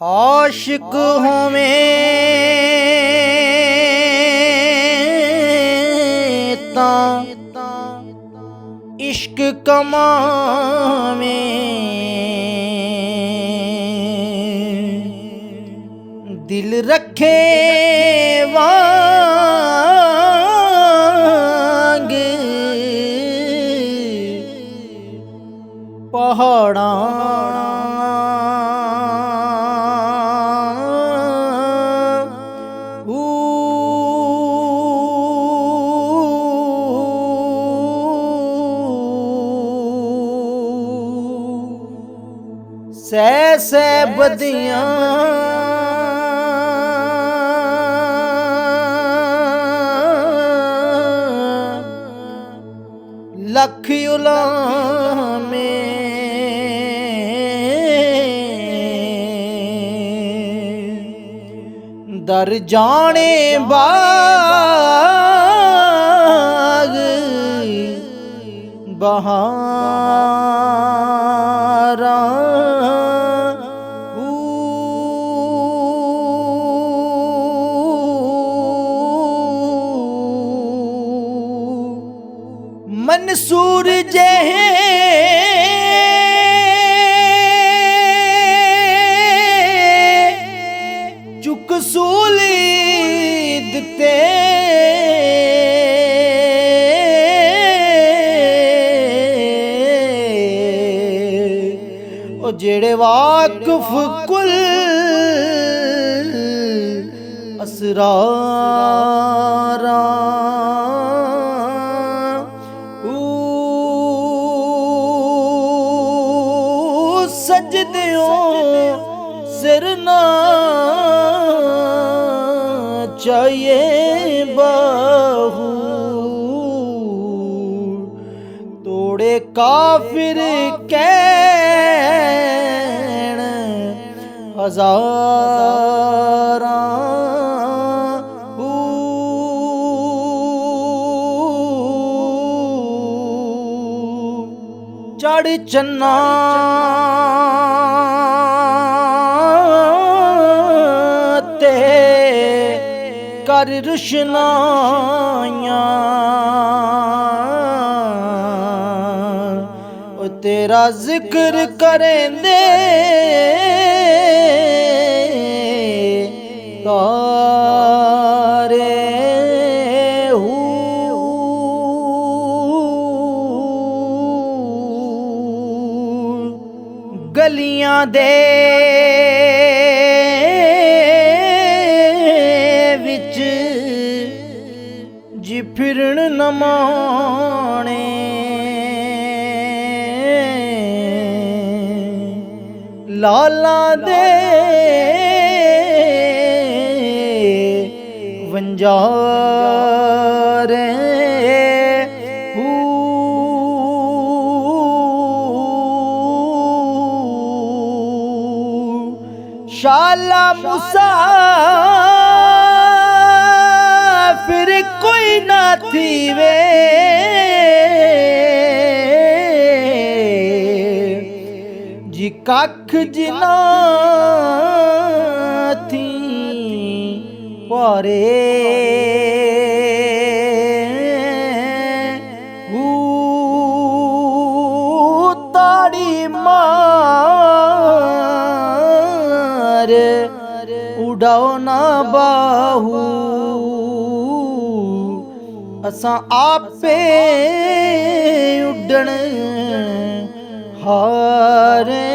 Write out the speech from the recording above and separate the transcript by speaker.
Speaker 1: आशिक होवें तां इश्क कमावें, दिल रखे वांग पहाड़ां सै बदियां लख उलामे, दर जाने बाग बहारां मंसूर जहे चुक सूली दिते, ओ जेड़े वाकिफ कुल असरारां सजदियों सिर ना चाहिए बाहू, तोड़े काफिर कैन हजारां, चढ़ चन्ना ते कर रुशनाइयां, ओ तेरा जिक्र करेंदे तारे गलियां दे विच जी फिरन न माणे, लाला दे वंजारे शाला मुसाफिर कोई ना थीवे, जी कख जिना थी पारे, ताड़ी मार उड़ाओ ना बाहू, असां आपे उड़न हारे।